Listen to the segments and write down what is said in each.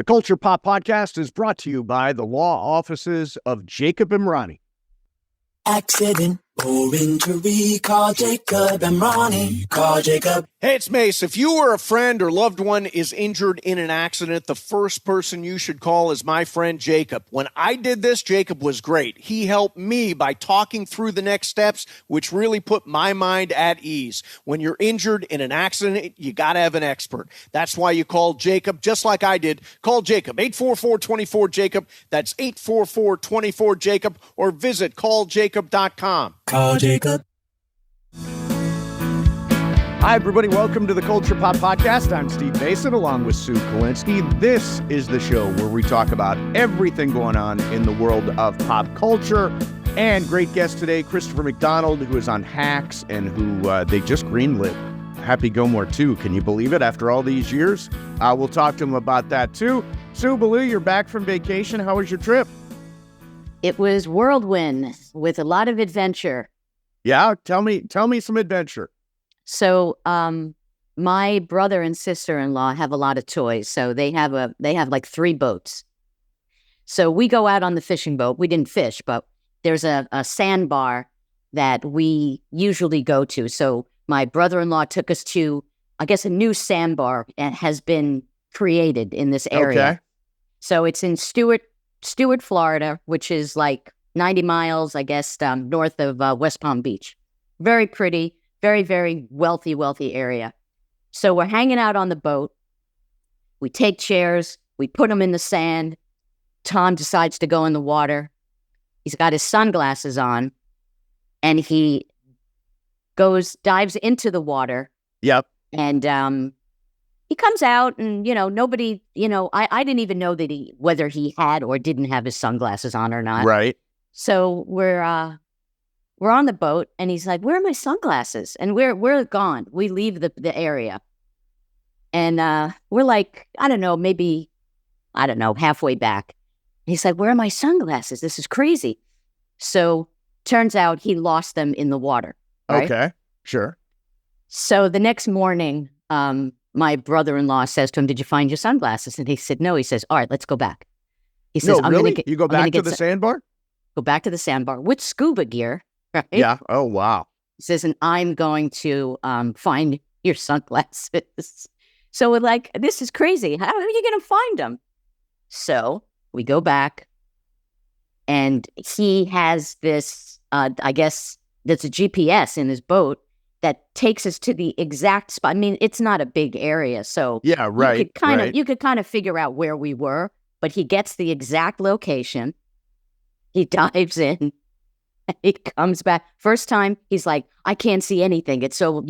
The Culture Pop Podcast is brought to you by the law offices of Jacob and Ronnie. Accident or injury, call Jacob and Ronnie. Call Jacob. Hey, it's Mase. If you or a friend or loved one is injured in an accident, the first person you should call is my friend Jacob. When I did this, Jacob was great. He helped me by talking through the next steps, which really put my mind at ease. When you're injured in an accident, you got to have an expert. That's why you call Jacob, just like I did. Call Jacob, 844-24-JACOB. That's 844-24-JACOB, or visit calljacob.com. Call Jacob. Hi, everybody. Welcome to the Culture Pop Podcast. I'm Steve Mason, along with Sue 𝐂𝐐𝐫𝐲𝐡𝐞𝐫. This is the show where we talk about everything going on in the world of pop culture. And great guest today, Christopher McDonald, who is on Hacks and who they just greenlit Happy Gilmore 2. Can you believe it? After all these years, we'll talk to him about that too. Sue 𝐂𝐿𝐲, you're back from vacation. How was your trip? It was whirlwind with a lot of adventure. Yeah, tell me some adventure. So, my brother and sister-in-law have a lot of toys. So they have like 3 boats. So we go out on the fishing boat. We didn't fish, but there's a sandbar that we usually go to. So my brother-in-law took us to, I guess, a new sandbar that has been created in this area. Okay. So it's in Stewart, Florida, which is like 90 miles, I guess, north of West Palm Beach. Very pretty, very, very wealthy area. So we're hanging out on the boat. We take chairs. We put them in the sand. Tom decides to go in the water. He's got his sunglasses on, and he dives into the water. Yep. And he comes out, and, nobody, I didn't even know that whether he had or didn't have his sunglasses on or not. Right. So we're on the boat, and he's like, "Where are my sunglasses?" And we're gone. We leave the area, and we're like, halfway back. And he's like, "Where are my sunglasses? This is crazy." So turns out he lost them in the water. Right? Okay, sure. So the next morning, my brother-in-law says to him, "Did you find your sunglasses?" And he said, "No." He says, "All right, let's go back." He says, "No, really? You go back to the sandbar?" Go back to the sandbar with scuba gear, right? Yeah. Oh, wow. He says, "And I'm going to find your sunglasses." So we're like, "This is crazy. How are you going to find them?" So we go back, and he has this, I guess, there's a GPS in his boat that takes us to the exact spot. I mean, it's not a big area, so yeah, right. You could kind of figure out where we were, but he gets the exact location. He dives in, and he comes back. First time, he's like, "I can't see anything. It's so,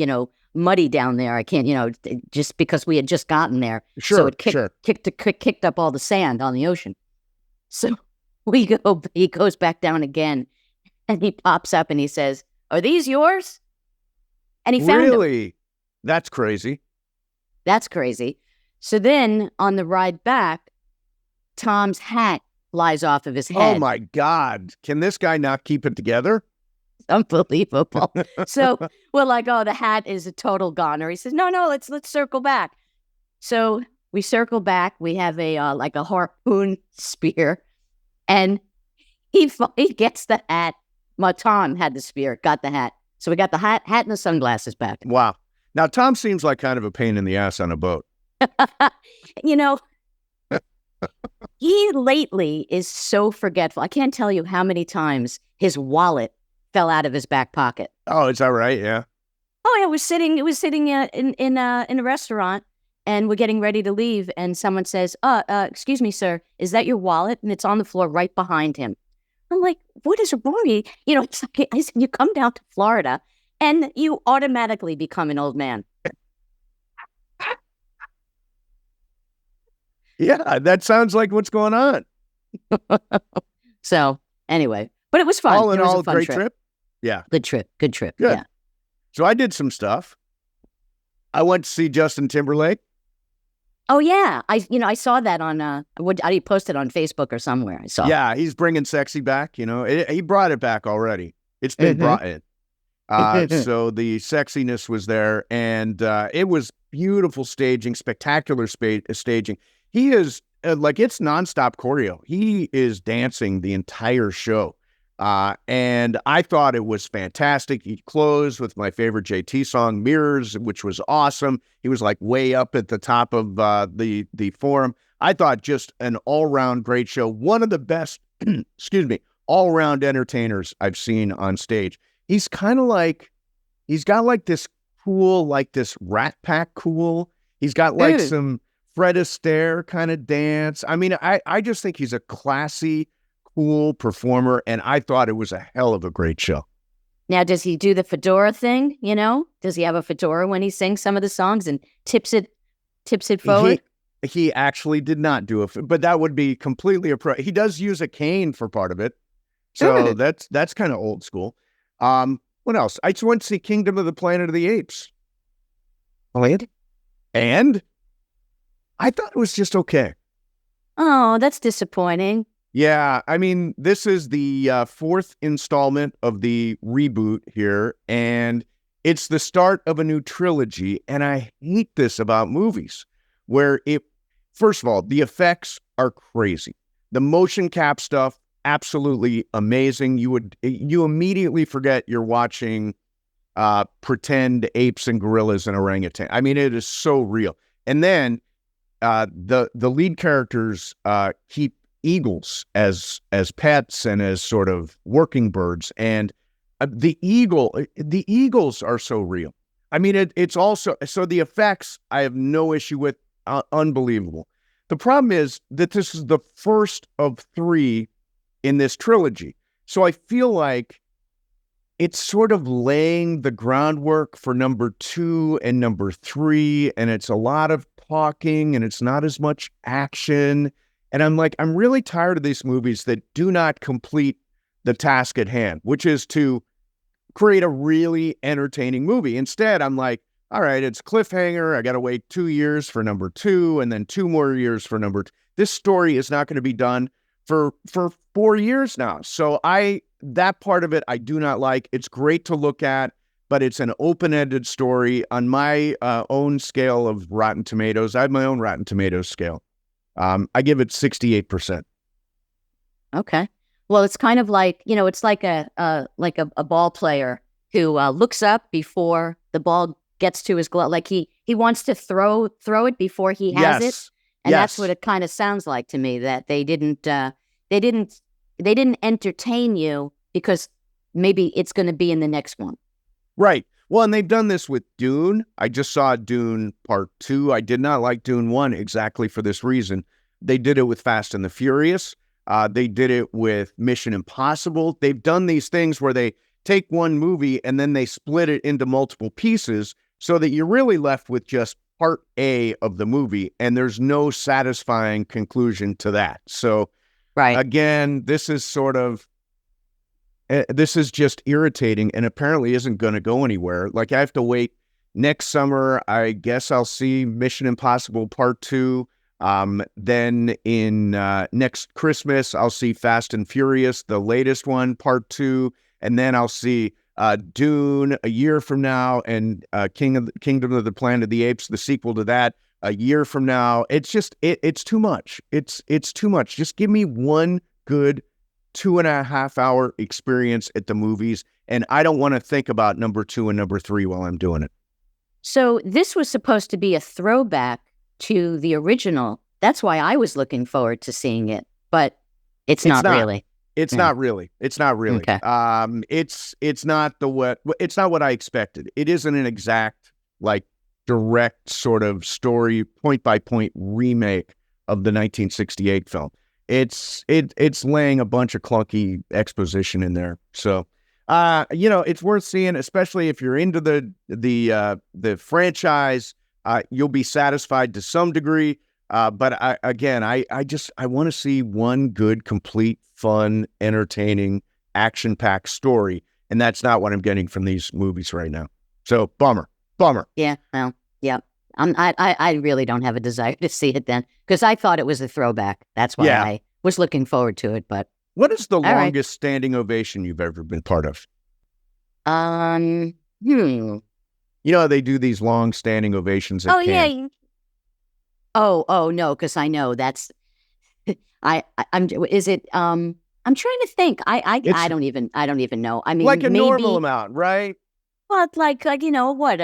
muddy down there. I can't, just because we had just gotten there." Sure, so it kicked up all the sand on the ocean. So he goes back down again, and he pops up and he says, "Are these yours?" And he found them. Really? That's crazy. That's crazy. So then on the ride back, Tom's hat flies off of his head. Oh my God. Can this guy not keep it together? Unbelievable. So we're like, "Oh, the hat is a total goner." He says, No, let's circle back. So we circle back. We have a harpoon spear, and he gets the hat. Tom had the spear, got the hat. So we got the hat and the sunglasses back. Wow. Now, Tom seems like kind of a pain in the ass on a boat. He lately is so forgetful. I can't tell you how many times his wallet fell out of his back pocket. Oh, is that right? Yeah. Oh, yeah. It was sitting in a restaurant, and we're getting ready to leave, and someone says, "Excuse me, sir, is that your wallet?" And it's on the floor right behind him. I'm like, "What is wrong?" It's like, I said, "You come down to Florida, and you automatically become an old man." Yeah, that sounds like what's going on. So anyway, but it was fun. All in it was all, a fun great trip. Yeah. Good trip. Good. Yeah. So I did some stuff. I went to see Justin Timberlake. Oh yeah, I saw that on I posted on Facebook or somewhere. I saw. Yeah, he's bringing sexy back. He brought it back already. It's been brought in. So the sexiness was there, and it was beautiful staging, spectacular staging. He is like it's nonstop choreo. He is dancing the entire show. And I thought it was fantastic. He closed with my favorite JT song, Mirrors, which was awesome. He was like way up at the top of the forum. I thought just an all-round great show. One of the best, excuse me, all-round entertainers I've seen on stage. He's kind of like, he's got like this cool, like this Rat Pack cool. He's got like some Fred Astaire kind of dance. I mean, I just think he's a classy, cool performer, and I thought it was a hell of a great show. Now, does he do the fedora thing? You know, does he have a fedora when he sings some of the songs and tips it forward? He actually did not do it, but that would be completely appropriate. He does use a cane for part of it, so that's kind of old school. What else? I just went to see Kingdom of the Planet of the Apes. And I thought it was just okay. Oh, that's disappointing. Yeah, I mean, this is the fourth installment of the reboot here, and it's the start of a new trilogy, and I hate this about movies, where first of all, the effects are crazy. The motion cap stuff, absolutely amazing. You immediately forget you're watching pretend apes and gorillas and orangutan. I mean, it is so real. And then the lead characters keep eagles as pets and as sort of working birds, and the eagles are so real. I mean, it's also, so the effects I have no issue with, unbelievable. The problem is that this is the first of three in this trilogy, so I feel like it's sort of laying the groundwork for number 2 and number 3, and it's a lot of talking and it's not as much action. And I'm like, I'm really tired of these movies that do not complete the task at hand, which is to create a really entertaining movie. Instead, I'm like, all right, it's cliffhanger. I got to wait 2 years for number 2 and then 2 more years for number 2. This story is not going to be done for 4 years now. So that part of it, I do not like. It's great to look at, but it's an open-ended story on my own scale of Rotten Tomatoes. I have my own Rotten Tomatoes scale. I give it 68%. Okay. Well, it's kind of like, you know, it's like a ball player who looks up before the ball gets to his glove. Like he wants to throw it before he has it. And that's what it kind of sounds like to me, that they didn't entertain you because maybe it's going to be in the next one. Right. Well, and they've done this with Dune. I just saw Dune Part 2. I did not like Dune 1 exactly for this reason. They did it with Fast and the Furious. They did it with Mission Impossible. They've done these things where they take one movie and then they split it into multiple pieces so that you're really left with just Part A of the movie, and there's no satisfying conclusion to that. So, again, this is just irritating and apparently isn't going to go anywhere. Like, I have to wait next summer. I guess I'll see Mission Impossible Part 2. Then in next Christmas, I'll see Fast and Furious, the latest one, Part 2. And then I'll see Dune a year from now, and Kingdom of the Planet of the Apes, the sequel to that, a year from now. It's just, it's too much. It's too much. Just give me one good 2.5 hour experience at the movies, and I don't want to think about number 2 and number 3 while I'm doing it. So this was supposed to be a throwback to the original. That's why I was looking forward to seeing it, but it's not really. It's not really. It's not really. Okay. It's not what I expected. It isn't an exact, like, direct sort of story, point by point remake of the 1968 film. It's laying a bunch of clunky exposition in there. So, it's worth seeing, especially if you're into the franchise. You'll be satisfied to some degree. But I want to see one good, complete, fun, entertaining, action-packed story, and that's not what I'm getting from these movies right now. So bummer. Yeah. Well, yeah. I really don't have a desire to see it then, because I thought it was a throwback. That's why I was looking forward to it. But what is the longest standing ovation you've ever been part of? You know, they do these long standing ovations at Cannes. Yeah. Oh, no, because I know that's I'm is it I'm trying to think. I don't even know. I mean, like a maybe normal amount, right? what like what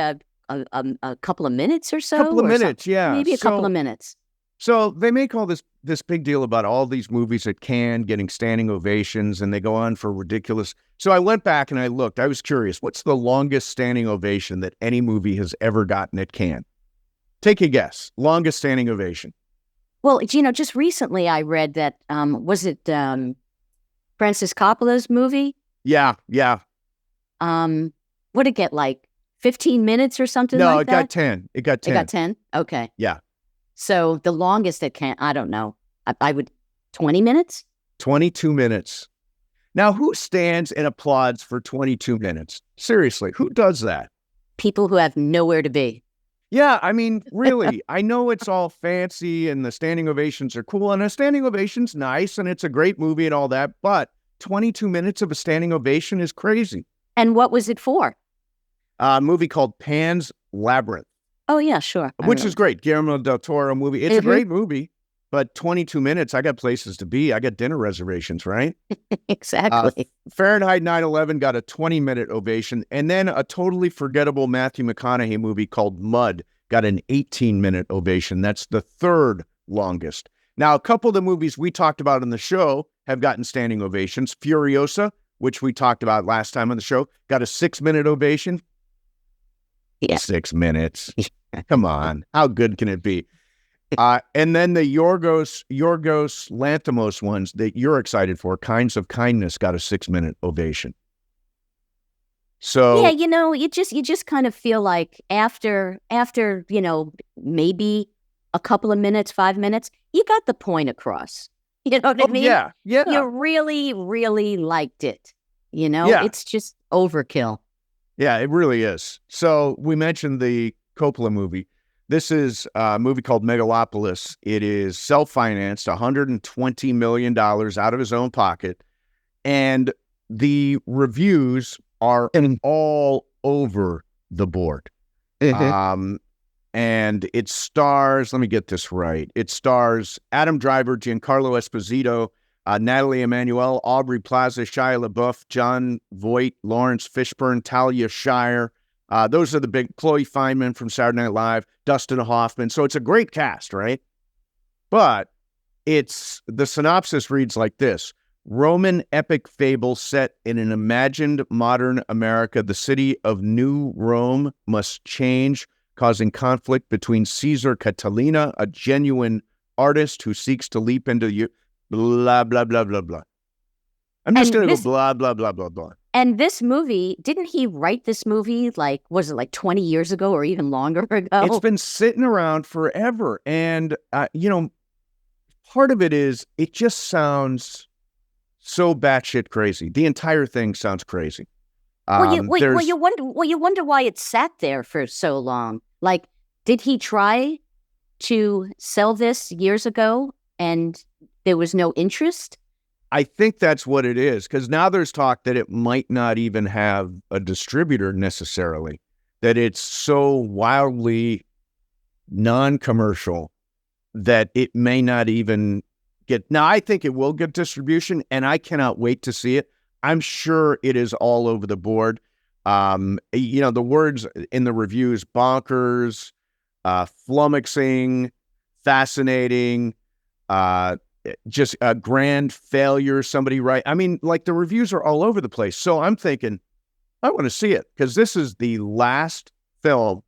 a couple of minutes or so, Couple of or minutes, something. yeah. Maybe a couple of minutes. So they make all this big deal about all these movies at Cannes getting standing ovations, and they go on for ridiculous. So I went back and I looked. I was curious, what's the longest standing ovation that any movie has ever gotten at Cannes? Take a guess. Longest standing ovation. Well, just recently I read that was it Francis Coppola's movie? Yeah. What did it get, like 15 minutes or something No, like that? it got 10. It got 10. It got 10? Okay. Yeah. So the longest it can, I don't know. I would, 20 minutes? 22 minutes. Now, who stands and applauds for 22 minutes? Seriously, who does that? People who have nowhere to be. Yeah, I mean, really, I know it's all fancy and the standing ovations are cool, and a standing ovation's nice, and it's a great movie and all that, but 22 minutes of a standing ovation is crazy. And what was it for? A movie called Pan's Labyrinth. Oh, yeah, sure. Which is great. Guillermo del Toro movie. It's a great movie, but 22 minutes, I got places to be. I got dinner reservations, right? Exactly. Fahrenheit 9/11 got a 20-minute ovation, and then a totally forgettable Matthew McConaughey movie called Mud got an 18-minute ovation. That's the third longest. Now, a couple of the movies we talked about on the show have gotten standing ovations. Furiosa, which we talked about last time on the show, got a 6-minute ovation. Yeah. 6 minutes. Come on. How good can it be? And then the Yorgos Lanthimos ones that you're excited for, Kinds of Kindness, got a 6-minute ovation. So yeah, you just kind of feel like after maybe a couple of minutes, 5 minutes, you got the point across. You know what I mean? Yeah. You really, really liked it. It's just overkill. Yeah, it really is. So we mentioned the Coppola movie. This is a movie called Megalopolis. It is self-financed, $120 million out of his own pocket. And the reviews are all over the board. And it stars, let me get this right. It stars Adam Driver, Giancarlo Esposito, Natalie Emmanuel, Aubrey Plaza, Shia LaBeouf, John Voight, Lawrence Fishburne, Talia Shire. Those are the big, Chloe Fineman from Saturday Night Live, Dustin Hoffman. So it's a great cast, right? But the synopsis reads like this. Roman epic fable set in an imagined modern America. The city of New Rome must change, causing conflict between Caesar Catalina, a genuine artist who seeks to leap into blah, blah, blah, blah, blah. I'm just going to go blah, blah, blah, blah, blah. And this movie, didn't he write this movie was it like 20 years ago or even longer ago? It's been sitting around forever. And, part of it is it just sounds so batshit crazy. The entire thing sounds crazy. You wonder why it sat there for so long. Like, did he try to sell this years ago and there was no interest? I think that's what it is, because now there's talk that it might not even have a distributor necessarily, that it's so wildly non-commercial that it may not even get. Now, I think it will get distribution, and I cannot wait to see it. I'm sure it is all over the board. The words in the reviews, bonkers, flummoxing, fascinating, just a grand failure, somebody write. I mean, like, the reviews are all over the place. So I'm thinking, I want to see it, because this is the last film,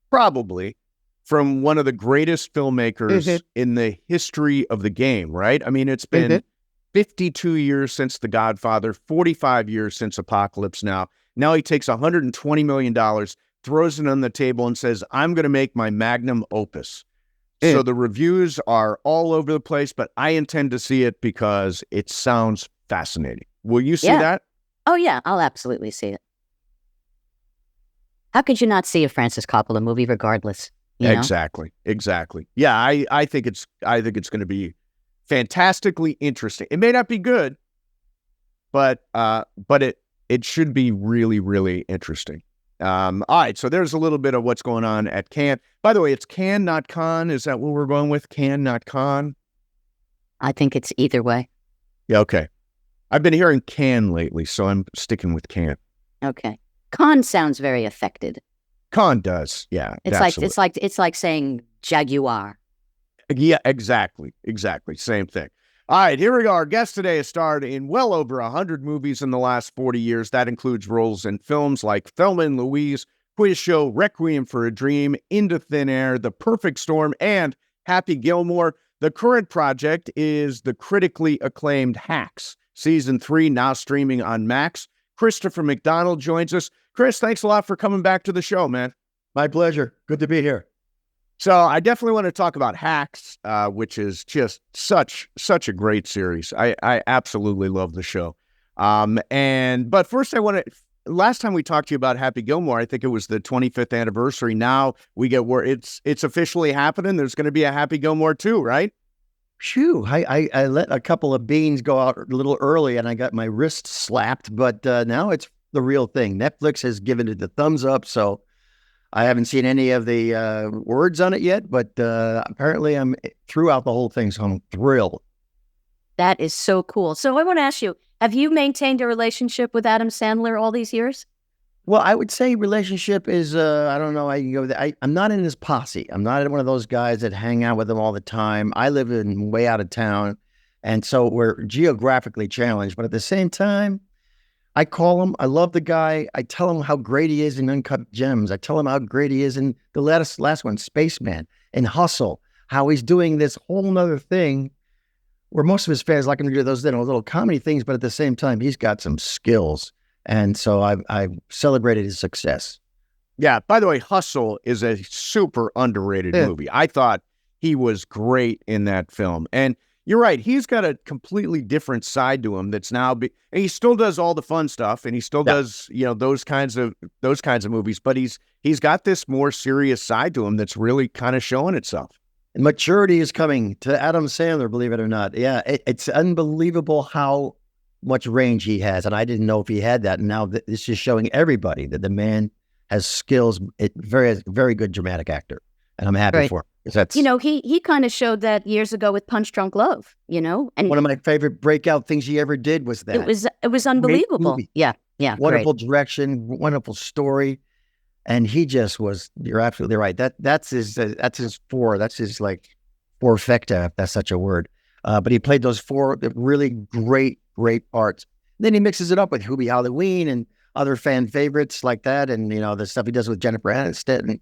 probably, from one of the greatest filmmakers in the history of the game, right? I mean, it's been 52 years since The Godfather, 45 years since Apocalypse Now. Now he takes $120 million, throws it on the table and says, I'm going to make my magnum opus. So the reviews are all over the place, but I intend to see it because it sounds fascinating. Will you see that? Oh, yeah, I'll absolutely see it. How could you not see a Francis Coppola movie regardless? Exactly. Yeah, I think it's going to be fantastically interesting. It may not be good, but it should be really, really interesting. All right, so there's a little bit of what's going on at Cannes. By the way, it's Cannes, not Con. Is that what we're going with? Cannes, not Con? I think it's either way. Yeah, okay. I've been hearing can lately, so I'm sticking with can. Okay. Con sounds very affected. Con does, yeah. It's like saying Jaguar. Yeah, exactly. Same thing. All right, here we go. Our guest today has starred in well over 100 movies in the last 40 years. That includes roles in films like Thelma and Louise, Quiz Show, Requiem for a Dream, Into Thin Air, The Perfect Storm, and Happy Gilmore. The current project is the critically acclaimed Hacks, Season 3, now streaming on Max. Christopher McDonald joins us. Chris, thanks a lot for coming back to the show, man. My pleasure. Good to be here. So I definitely want to talk about Hacks, which is just such a great series. I absolutely love the show. But first last time we talked to you about Happy Gilmore, I think it was the 25th anniversary. Now we get where it's officially happening. There's going to be a Happy Gilmore 2, right? Phew, I let a couple of beans go out a little early and I got my wrist slapped, but now it's the real thing. Netflix has given it the thumbs up, so I haven't seen any of the words on it yet, but apparently I'm throughout the whole thing, so I'm thrilled. That is so cool. So I want to ask you, have you maintained a relationship with Adam Sandler all these years? Well, I would say relationship is, I don't know, I can go with that. I'm not in his posse. I'm not one of those guys that hang out with him all the time. I live way out of town, and so we're geographically challenged, but at the same time, I call him. I love the guy. I tell him how great he is in Uncut Gems. I tell him how great he is in the last one, Spaceman, and Hustle, how he's doing this whole nother thing where most of his fans like him to do those little comedy things, but at the same time, he's got some skills. And so I've celebrated his success. Yeah. By the way, Hustle is a super underrated movie. I thought he was great in that film. And you're right. He's got a completely different side to him that's now and he still does all the fun stuff and he still does, those kinds of movies, but he's got this more serious side to him that's really kind of showing itself. And maturity is coming to Adam Sandler, believe it or not. Yeah. It's unbelievable how much range he has. And I didn't know if he had that. And now this is showing everybody that the man has skills. Very, very good dramatic actor. And I'm happy for him. That's, he kind of showed that years ago with Punch Drunk Love, and one of my favorite breakout things he ever did was that. It was unbelievable. Yeah. Wonderful direction, wonderful story. And he just was, you're absolutely right. That's his like forfecta, if that's such a word. But he played those four really great parts. Then he mixes it up with 𝐂𝐫𝐷 Halloween and other fan favorites like that. And, the stuff he does with Jennifer Aniston.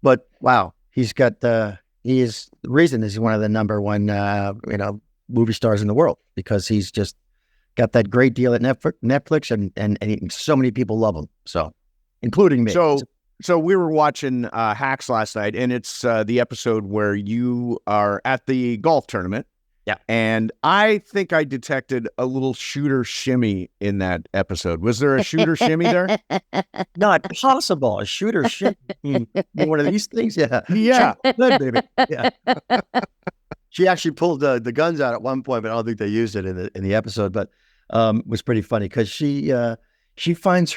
But wow, he's got, the reason is he's one of the number one, movie stars in the world because he's just got that great deal at Netflix and so many people love him. So, including me. So we were watching Hacks last night, and it's the episode where you are at the golf tournament. Yeah. And I think I detected a little shooter shimmy in that episode. Was there a shooter shimmy there? Not possible. A shooter shimmy. One of these things? Yeah. Yeah. Good, baby. Yeah. She actually pulled the guns out at one point, but I don't think they used it in the episode. But it was pretty funny because she finds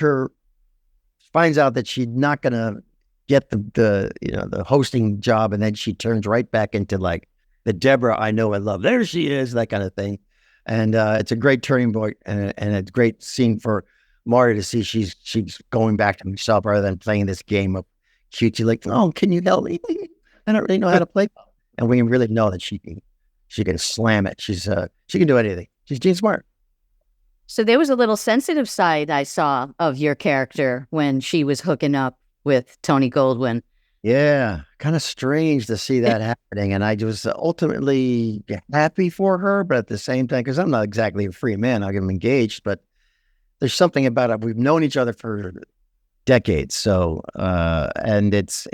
out that she's not going to get the hosting job, and then she turns right back into like the Deborah I know and love. There she is, that kind of thing. And it's a great turning point and a great scene for Marty to see she's going back to herself rather than playing this game of cutesy, like, oh, can you help me? I don't really know how to play. And we really know that she can slam it. She can do anything. She's Gene Smart. So there was a little sensitive side I saw of your character when she was hooking up with Tony Goldwyn. Yeah, kind of strange to see that happening. And I was ultimately happy for her, but at the same time, because I'm not exactly a free man, I'll get engaged, but there's something about it. We've known each other for decades. So, and it's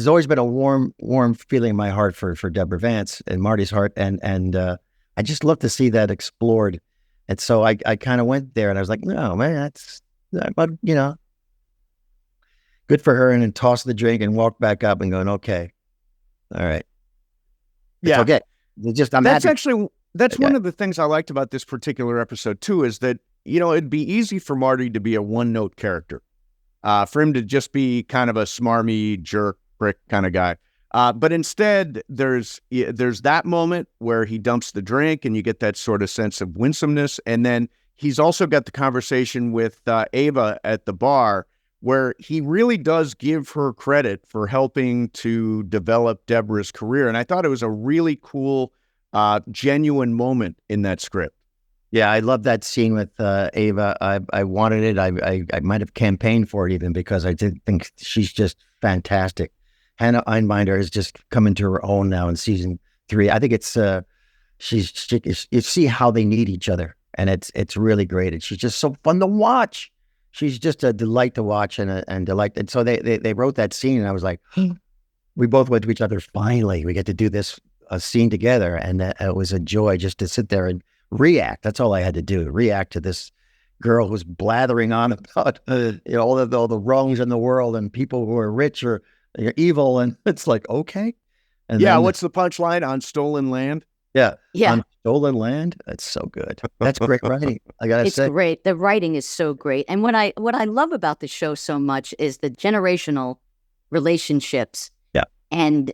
always been a warm feeling in my heart for Deborah Vance and Marty's heart. And I just love to see that explored. And so I kind of went there and I was like, no, man, that's, good for her. And then tossed the drink and walked back up and going, okay, all right. Yeah. Okay. That's one of the things I liked about this particular episode too, is that, it'd be easy for Marty to be a one-note character, for him to just be kind of a smarmy jerk prick kind of guy. But instead, there's that moment where he dumps the drink and you get that sort of sense of winsomeness. And then he's also got the conversation with Ava at the bar where he really does give her credit for helping to develop Deborah's career. And I thought it was a really cool, genuine moment in that script. Yeah, I love that scene with Ava. I wanted it. I might have campaigned for it even because I did think she's just fantastic. Hannah Einbinder has just come into her own now in season 3. I think it's you see how they need each other, and it's really great. And she's just so fun to watch. She's just a delight to watch and delight. And so they wrote that scene, and I was like, we both went to each other. Finally, we get to do this scene together, and it was a joy just to sit there and react. That's all I had to do. React to this girl who's blathering on about all the wrongs in the world and people who are rich or evil, and it's like, okay. And yeah, then, what's the punchline on stolen land? Yeah. Yeah. Stolen land. That's so good. That's great writing. I gotta say. It's great. The writing is so great. And what I love about the show so much is the generational relationships. Yeah. And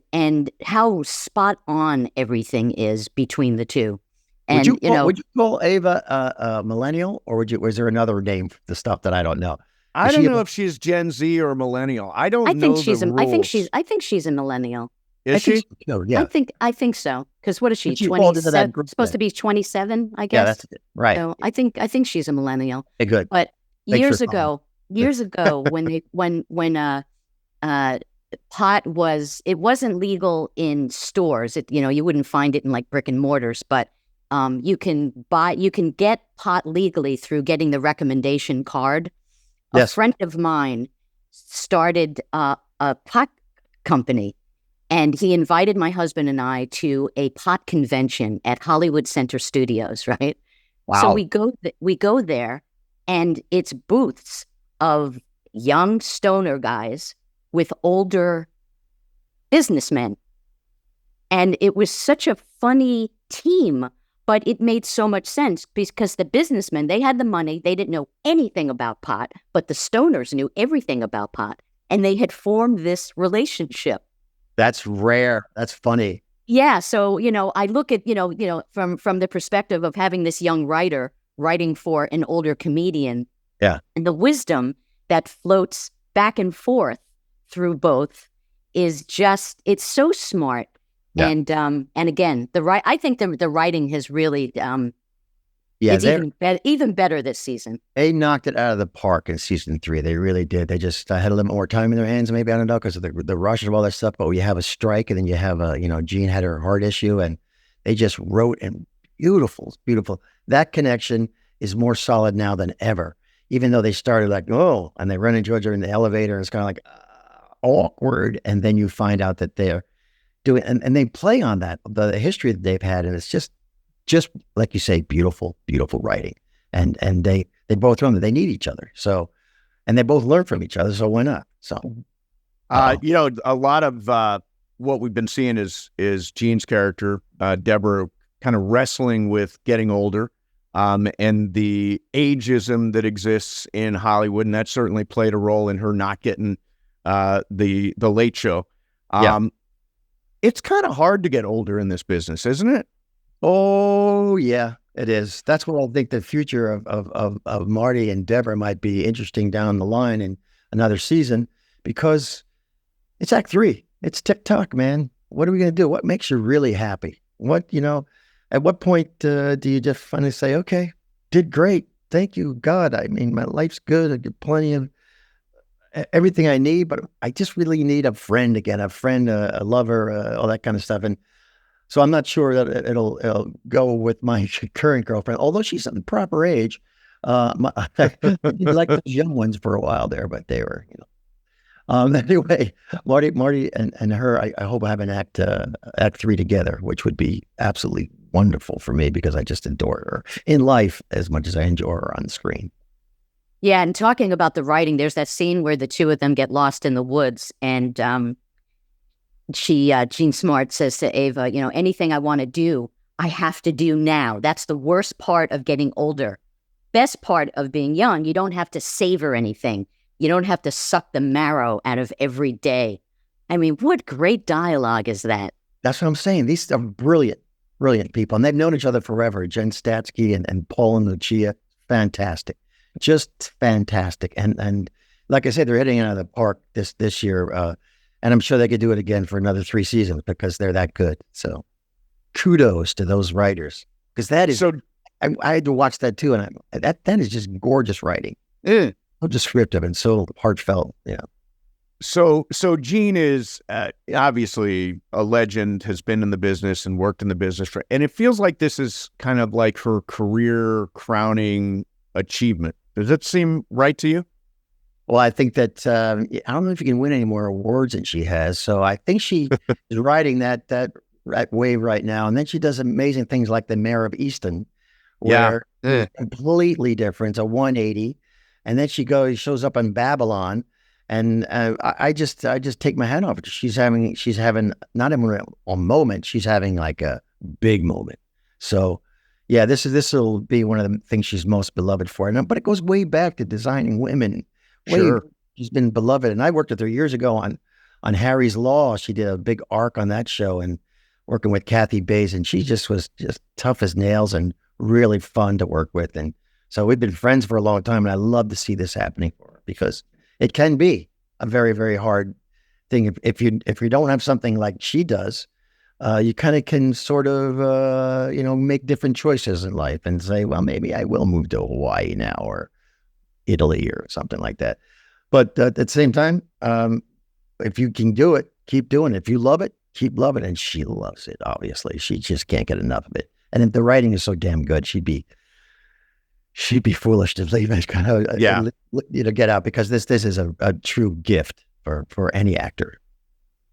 how spot on everything is between the two. And would you call Ava a millennial, or was there another name for the stuff that I don't know? I don't know if she's Gen Z or millennial. I think she's I think she's a millennial. Is she? Yeah. I think so. Because what is she? 27? Supposed to be 27, I guess. Yeah, that's it. Right. So I think she's a millennial. Okay, good. But Thanks years ago, when pot wasn't legal in stores. You wouldn't find it in like brick and mortars, but you can get pot legally through getting the recommendation card. Yes. A friend of mine started a pot company, and he invited my husband and I to a pot convention at Hollywood Center Studios, right? Wow. So we go there, and it's booths of young stoner guys with older businessmen. And it was such a funny team, but it made so much sense because the businessmen, they had the money, they didn't know anything about pot, but the stoners knew everything about pot, and they had formed this relationship. That's rare. That's funny. Yeah, so I look at from the perspective of having this young writer writing for an older comedian. Yeah, and the wisdom that floats back and forth through both is just, it's so smart. Yeah. And again, I think the writing has really it's even better this season. They knocked it out of the park in season 3. They really did. They just had a little more time in their hands, maybe, I don't know, because of the rush of all that stuff. But you have a strike, and then you have Jean had her heart issue, and they just wrote, and beautiful. That connection is more solid now than ever. Even though they started like, oh, and they run into each other in the elevator, and it's kind of like awkward, and then you find out that they're doing, and they play on that, the history that they've had, and it's just like you say, beautiful writing, and they both learn that they need each other, so, and they both learn from each other, so why not? So, a lot of what we've been seeing is Jean's character, Deborah, kind of wrestling with getting older, and the ageism that exists in Hollywood, and that certainly played a role in her not getting the Late Show. It's kind of hard to get older in this business, isn't it? Oh yeah, it is. That's what I think the future of Marty and Deborah might be interesting down the line in another season, because it's Act 3. It's TikTok, man. What are we going to do? What makes you really happy? At what point do you just finally say, okay, did great. Thank you, God. I mean, my life's good. I get plenty of everything I need, but I just really need a friend again, a lover, all that kind of stuff. And so I'm not sure that it'll go with my current girlfriend, although she's at the proper age. I did like those young ones for a while there, but they were, anyway, Marty and her, I hope I have an act 3 together, which would be absolutely wonderful for me, because I just adore her in life as much as I enjoy her on the screen. Yeah, and talking about the writing, there's that scene where the two of them get lost in the woods, and Jean Smart says to Ava, anything I want to do, I have to do now. That's the worst part of getting older. Best part of being young, you don't have to savor anything. You don't have to suck the marrow out of every day. I mean, what great dialogue is that? That's what I'm saying. These are brilliant, brilliant people. And they've known each other forever. Jen Statsky and Paul and Lucia, fantastic. Just fantastic. And like I said, they're hitting it out of the park this year. And I'm sure they could do it again for another 3 seasons because they're that good. So kudos to those writers. Because that is, so, I had to watch that too. And that is just gorgeous writing. So descriptive and so heartfelt. Yeah. So Gene is obviously a legend, has been in the business and worked in the business and it feels like this is kind of like her career crowning achievement. Does that seem right to you? Well, I think that I don't know if you can win any more awards than she has. So I think she is riding that wave right now. And then she does amazing things like The Mayor of Easton, where it's completely different, a 180. And then she shows up on Babylon. And I just take my hat off. She's having not even a moment. She's having like a big moment. So yeah, this will be one of the things she's most beloved for. But it goes way back to designing women. Sure. She's been beloved. And I worked with her years ago on Harry's Law. She did a big arc on that show and working with 𝐂𝐾𝐫 𝐰𝐲. And she just was just tough as nails and really fun to work with. And so we've been friends for a long time. And I love to see this happening for her because it can be a very, very hard thing. If you don't have something like she does, you kind of can sort of, make different choices in life and say, well, maybe I will move to Hawaii now or Italy or something like that. But at the same time, if you can do it, keep doing it. If you love it, keep loving it. And she loves it, obviously. She just can't get enough of it. And if the writing is so damn good, she'd be foolish to leave it, kind of, get out, because this is a true gift for any actor.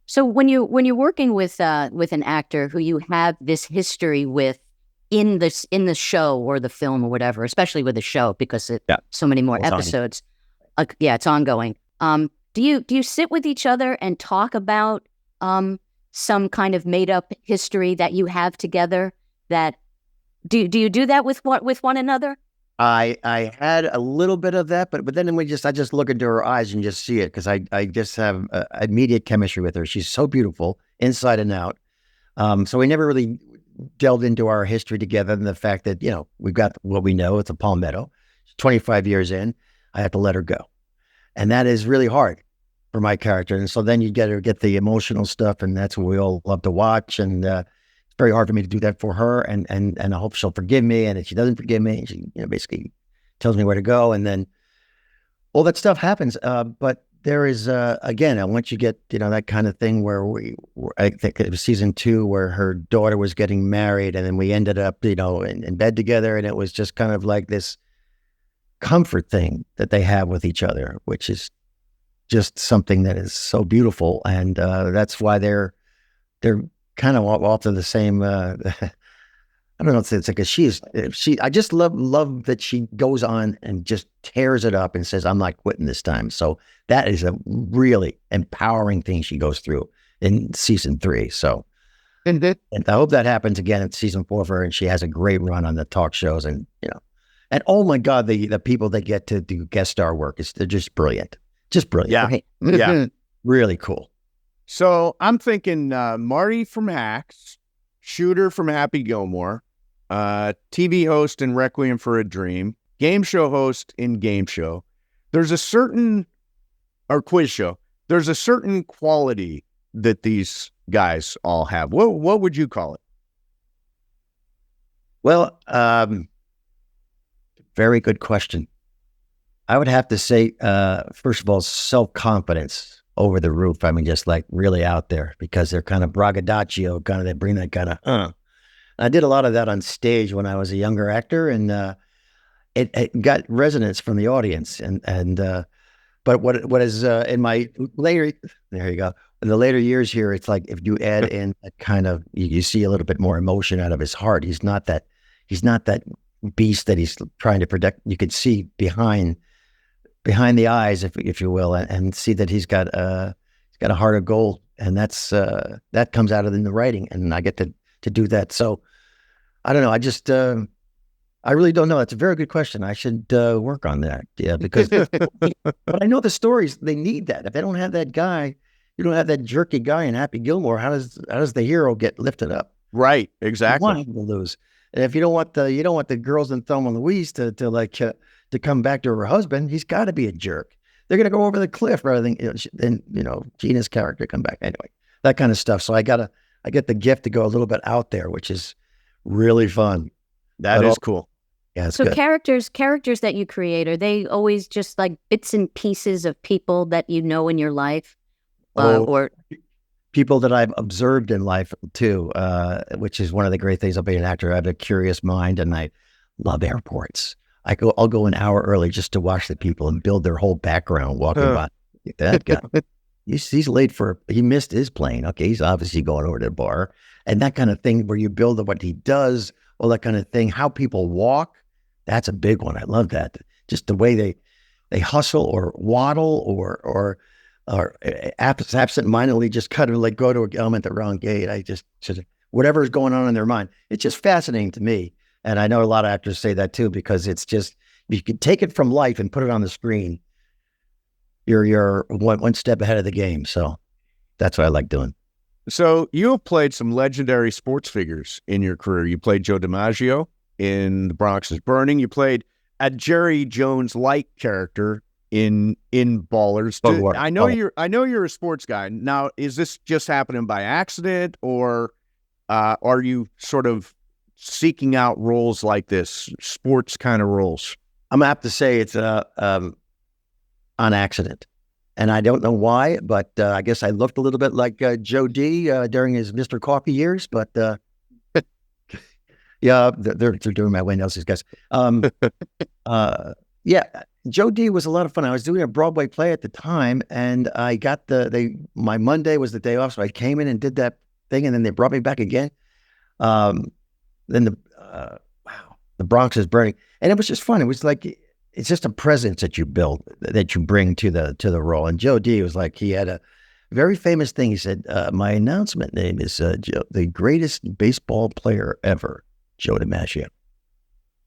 So when you're working with an actor who you have this history with in the show or the film or whatever, especially with the show because so many more episodes, it's ongoing. Do you sit with each other and talk about some kind of made up history that you have together? That do you do that with one another? I had a little bit of that, but then I just look into her eyes and just see it because I just have immediate chemistry with her. She's so beautiful inside and out. So we never really delved into our history together and the fact that, we've got what we know. It's a palmetto. 25 years in, I have to let her go. And that is really hard for my character. And so then you get the emotional stuff, and that's what we all love to watch. And it's very hard for me to do that for her. And I hope she'll forgive me. And if she doesn't forgive me, she basically tells me where to go. And then all that stuff happens. But there is, again, once you get, that kind of thing where I think it was season 2 where her daughter was getting married, and then we ended up, in bed together. And it was just kind of like this comfort thing that they have with each other, which is just something that is so beautiful. And that's why they're kind of all to the same, I don't know. It's like I just love that she goes on and just tears it up and says, I'm not quitting this time. So that is a really empowering thing she goes through in season 3. So, and I hope that happens again in season 4 for her. And she has a great run on the talk shows and oh my God, the people that get to do guest star work they're just brilliant. Just brilliant. Yeah. Right? Yeah. Really cool. So I'm thinking Marty from Hacks, Shooter from Happy Gilmore, TV host in Requiem for a Dream, game show host in Game Show. There's a certain, or quiz show, there's a certain quality that these guys all have. What would you call it? Well, very good question. I would have to say, first of all, self-confidence over the roof. I mean, just like really out there, because they're kind of braggadocio, they bring that kind of, I did a lot of that on stage when I was a younger actor, and it got resonance from the audience. But what is in my later, there you go. In the later years here, it's like if you add in that kind of, you see a little bit more emotion out of his heart. He's not that beast that he's trying to protect. You could see behind the eyes, if you will, and see that he's got a heart of gold, and that comes out in the writing, and I get to do that. So I don't know. I just I really don't know. That's a very good question. I should work on that. Yeah, because but I know the stories, they need that. If they don't have that guy, you don't have that jerky guy in Happy Gilmore. How does the hero get lifted up? Right, You exactly. want him to lose. And if you don't want the girls in Thelma and Louise to come back to her husband, he's got to be a jerk. They're gonna go over the cliff rather than Gina's character come back anyway. That kind of stuff. So I get the gift to go a little bit out there, which is really fun. That is cool. Yeah, it's So good. characters that you create, are they always just like bits and pieces of people that you know in your life? Or People that I've observed in life too, which is one of the great things of being an actor. I have a curious mind and I love airports. I'll go an hour early just to watch the people and build their whole background walking by. That guy, he's late he missed his plane. Okay, he's obviously going over to the bar, and that kind of thing where you build what he does, all that kind of thing. How people walk, that's a big one. I love that. Just the way they hustle or waddle or absent-mindedly just go to a element the wrong gate. Whatever is going on in their mind. It's just fascinating to me. And I know a lot of actors say that too, because it's just, you can take it from life and put it on the screen. You're one step ahead of the game. So that's what I like doing. So you have played some legendary sports figures in your career. You played Joe DiMaggio in The Bronx is Burning. You played a Jerry Jones-like character in Ballers. I know you're a sports guy. Now, is this just happening by accident, or are you sort of seeking out roles like this, sports kind of roles? I'm gonna have to say it's on accident, and I don't know why, but I guess I looked a little bit like Joe D during his Mr. Coffee years. But yeah, they're doing my windows, these guys. Yeah, Joe D was a lot of fun. I was doing a Broadway play at the time, and I got my Monday was the day off, so I came in and did that thing, and then they brought me back again. Then the Bronx is Burning, and it was just fun. It was like, it's just a presence that you build, that you bring to the role. And Joe D was like, he had a very famous thing. He said, "My announcement name is the greatest baseball player ever, Joe DiMaggio."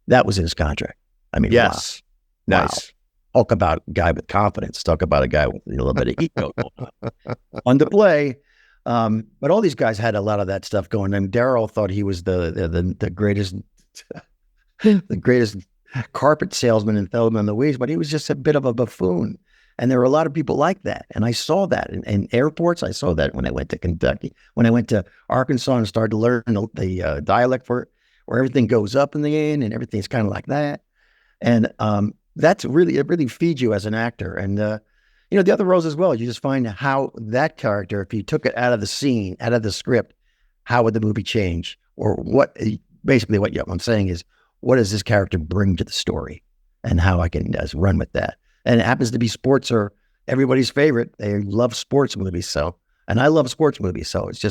That was in his contract. I mean, yes, wow. nice. Wow. Talk about a guy with confidence. Talk about a guy with a little bit of ego on the play. But all these guys had a lot of that stuff going. And Daryl thought he was the greatest, the greatest carpet salesman in Thelma and Louise, but he was just a bit of a buffoon. And there were a lot of people like that. And I saw that in airports. I saw that when I went to Kentucky, when I went to Arkansas and started to learn the dialect where everything goes up in the end and everything's kind of like that. And it really feeds you as an actor. And the other roles as well. You just find how that character, if you took it out of the scene, out of the script, how would the movie change? Or what I'm saying is, what does this character bring to the story? And how I can run with that. And it happens to be sports are everybody's favorite. They love sports movies. And I love sports movies. So it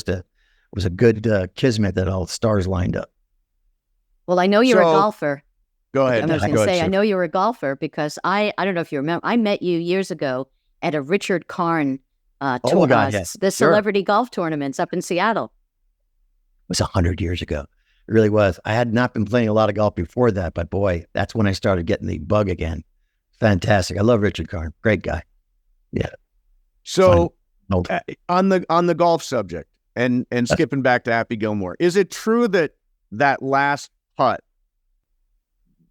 was a good kismet that all the stars lined up. Well, I know you're a golfer. Go ahead. I was going to say, I know you're a golfer because I don't know if you remember, I met you years ago at a Richard Karn tour, the celebrity golf tournaments up in Seattle. It was 100 years ago. It really was. I had not been playing a lot of golf before that, but boy, that's when I started getting the bug again. Fantastic. I love Richard Karn. Great guy. Yeah. So on the golf subject and skipping back to Happy Gilmore, is it true that last putt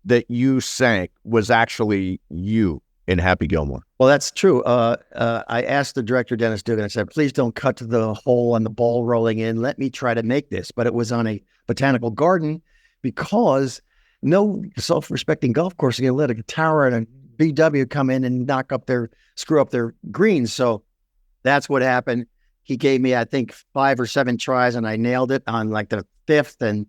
that you sank was actually you in Happy Gilmore? Well, that's true. I asked the director, Dennis Dugan, I said, please don't cut to the hole on the ball rolling in. Let me try to make this. But it was on a botanical garden because no self-respecting golf course is going to let a tower and a BW come in and screw up their greens. So that's what happened. He gave me, I think, 5 or 7 tries, and I nailed it on like the 5th and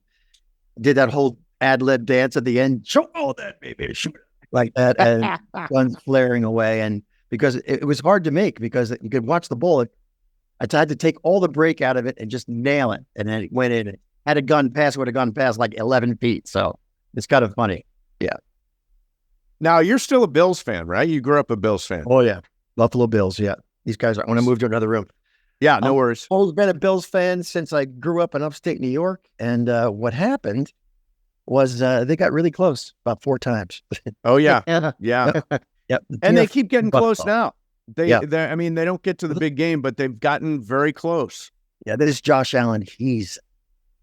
did that whole ad-lib dance at the end. Show all that, baby. Shoot like that, and guns flaring away. And because it was hard to make, because you could watch the bullet. I tried to take all the break out of it and just nail it. And then it went in. It had a gun pass, would have gone past like 11 feet. So it's kind of funny. Yeah. Now, you're still a Bills fan, right? You grew up a Bills fan. Oh, yeah. Buffalo Bills, yeah. These guys are, when I moved to another room. Yeah, no worries. I've always been a Bills fan since I grew up in upstate New York. And what happened was they got really close about 4 times. Oh, yeah. Yeah. Yep. And they keep getting close now. I mean, they don't get to the big game, but they've gotten very close. Yeah, this is Josh Allen. He's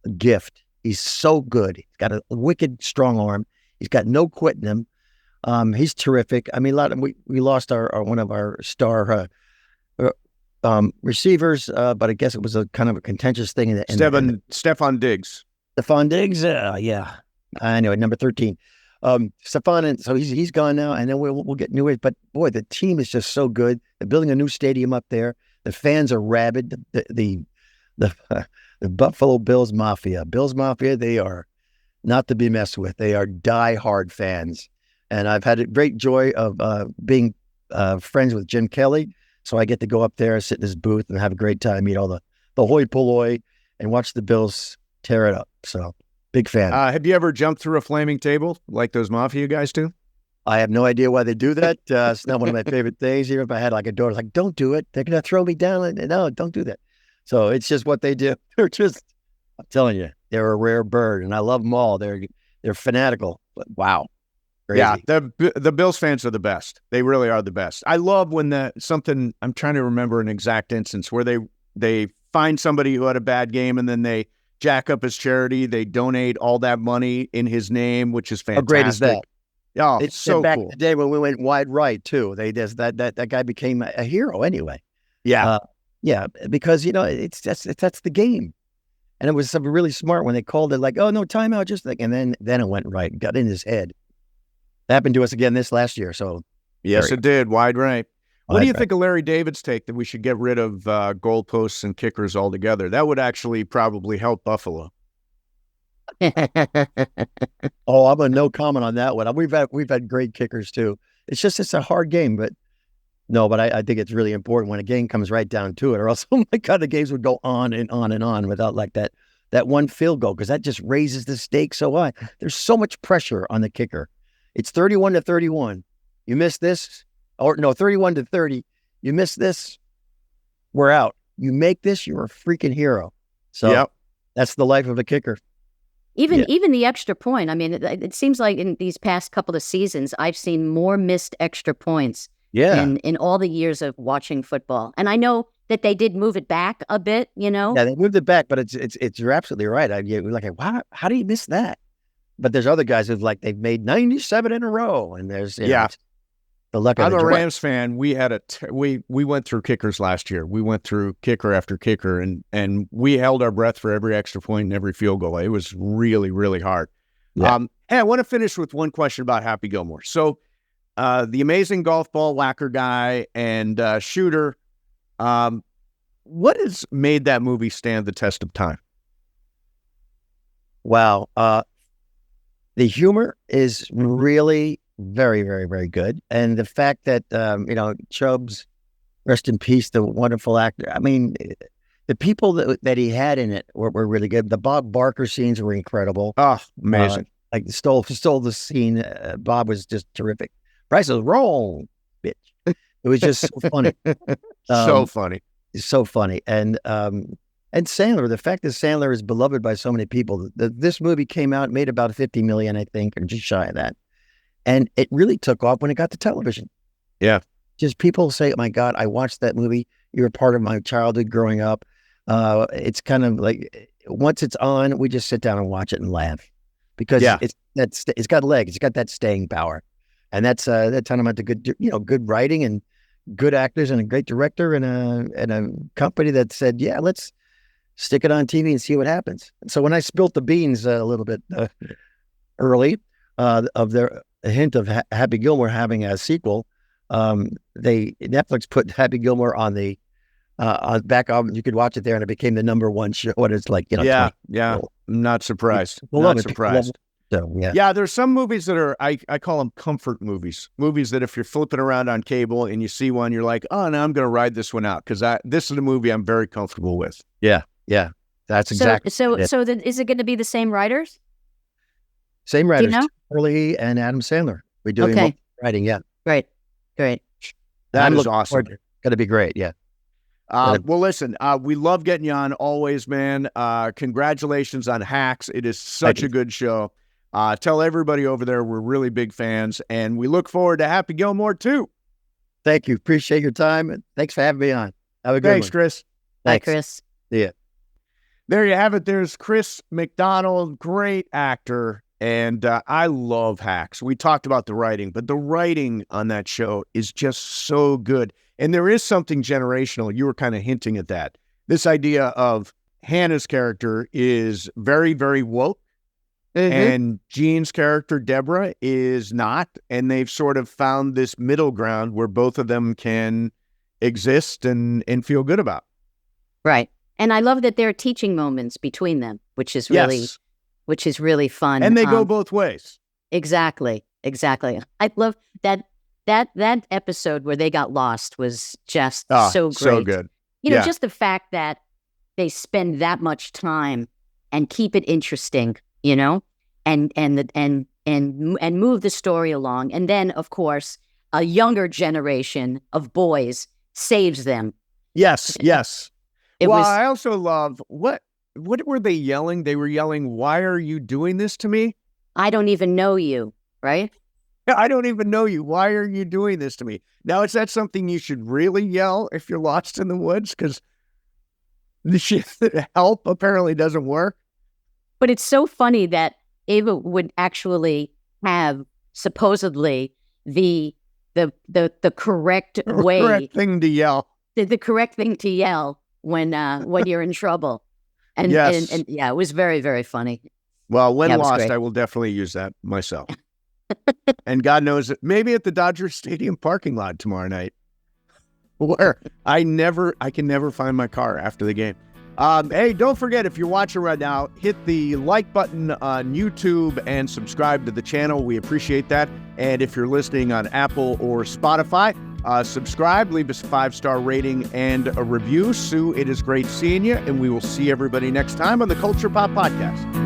a gift. He's so good. He's got a wicked strong arm. He's got no quit in him. He's terrific. I mean, we lost our one of our star receivers, but I guess it was a kind of a contentious thing. Stefon Diggs. Stefon Diggs, yeah. Anyway, number 13. Stefon, and so he's gone now, and then we'll get new ways. But boy, the team is just so good. They're building a new stadium up there. The fans are rabid. The Buffalo Bills Mafia. They are not to be messed with. They are diehard fans. And I've had a great joy of being friends with Jim Kelly. So I get to go up there, sit in his booth, and have a great time, meet all the hoi polloi, and watch the Bills tear it up. So big fan. Have you ever jumped through a flaming table like those Mafia guys do? I have no idea why they do that. It's not one of my favorite things. Even if I had like a daughter, like, don't do it. They're going to throw me down. No, don't do that. So it's just what they do. They're just, I'm telling you, they're a rare bird, and I love them all. They're fanatical, but wow. Crazy. Yeah, the Bills fans are the best. They really are the best. I love when I'm trying to remember an exact instance where they find somebody who had a bad game, and then they jack up his charity. They donate all that money in his name, which is fantastic. How great is that? Oh, it's so back cool. in the day when we went wide right too. That guy became a hero anyway. Yeah. Yeah, because that's the game. And it was something really smart when they called it like, oh no, timeout, just like, and then it went right, got in his head. That happened to us again this last year. So yes, it did. Wide right. What do you think of Larry David's take that we should get rid of goalposts and kickers altogether? That would actually probably help Buffalo. Oh, I'm a no comment on that one. We've had great kickers too. It's a hard game, but I think it's really important when a game comes right down to it, or else, oh my God, the games would go on and on and on without like that one field goal, because that just raises the stakes so high. There's so much pressure on the kicker. It's 31-31. You miss this, or no, 31-30. You miss this, we're out. You make this, you're a freaking hero. So That's the life of a kicker. Even the extra point. I mean, it seems like in these past couple of seasons, I've seen more missed extra points. Yeah. In all the years of watching football, and I know that they did move it back a bit. Yeah, they moved it back, but it's you're absolutely right. You're like, wow, how do you miss that? But there's other guys they've made 97 in a row, and there's the luck. I'm a Rams fan. We had we went through kickers last year. We went through kicker after kicker, and we held our breath for every extra point and every field goal. It was really, really hard. Yeah. Hey, I want to finish with one question about Happy Gilmore. So, the amazing golf ball whacker guy and Shooter. What has made that movie stand the test of time? Wow. The humor is really very, very, very good. And the fact that, Chubbs, rest in peace, the wonderful actor. I mean, the people that he had in it were really good. The Bob Barker scenes were incredible. Oh, amazing. Like stole the scene. Bob was just terrific. Price is wrong, bitch. It was just so funny. So funny. So funny. And Sandler, the fact that Sandler is beloved by so many people, this movie came out, made about 50 million, I think, or just shy of that. And it really took off when it got to television. Yeah. Just people say, oh my God, I watched that movie. You're a part of my childhood growing up. It's kind of like, once it's on, we just sit down and watch it and laugh. Because it's got legs. It's got that staying power. And that's tantamount to good writing and good actors and a great director and a company that said, yeah, let's stick it on TV and see what happens. So when I spilt the beans a little bit early of their hint of Happy Gilmore having a sequel, Netflix put Happy Gilmore on the back of, you could watch it there, and it became the #1 show. What it's like, yeah. I'm not surprised. Not surprised. So, yeah, there's some movies that are, I call them comfort movies. Movies that if you're flipping around on cable and you see one, you're like, oh, now I'm going to ride this one out because this is a movie I'm very comfortable with. Yeah. That's exactly. So is it going to be the same writers? Same writers, Do you know? Timberlake and Adam Sandler. We do writing, yeah. Great. That is awesome. Going to be great, yeah. Well, listen, we love getting you on always, man. Congratulations on Hacks. It is such a good show. Tell everybody over there we're really big fans, and we look forward to Happy Gilmore too. Thank you. Appreciate your time. And thanks for having me on. Have a good Thanks, one. Chris. Bye, Chris. See ya. There you have it. There's Chris McDonald, great actor. And I love Hacks. We talked about the writing, but the writing on that show is just so good. And there is something generational. You were kind of hinting at that. This idea of Hannah's character is very, very woke. And Gene's character, Deborah, is not. And they've sort of found this middle ground where both of them can exist and feel good about. Right. And I love that there are teaching moments between them, which is really fun. And they go both ways. Exactly. I love that episode where they got lost was just so great. So good. You know, just the fact that they spend that much time and keep it interesting, you know, and move the story along. And then, of course, a younger generation of boys saves them. Yes. I also love what were they yelling? They were yelling, "Why are you doing this to me? I don't even know you," right? I don't even know you. Why are you doing this to me? Now, is that something you should really yell if you're lost in the woods? Because the help apparently doesn't work. But it's so funny that Ava would actually have supposedly the correct way, correct thing to yell. The correct thing to yell when you're in trouble. And, yes. and yeah, it was very, very funny. Well, when lost, great. I will definitely use that myself. And God knows it, maybe at the Dodger Stadium parking lot tomorrow night, where I can never find my car after the game. Hey, don't forget, if you're watching right now, hit the like button on YouTube and subscribe to the channel. We appreciate that. And if you're listening on Apple or Spotify, subscribe, leave us a 5-star rating and a review. Sue, it is great seeing you, and we will see everybody next time on the Culture Pop Podcast.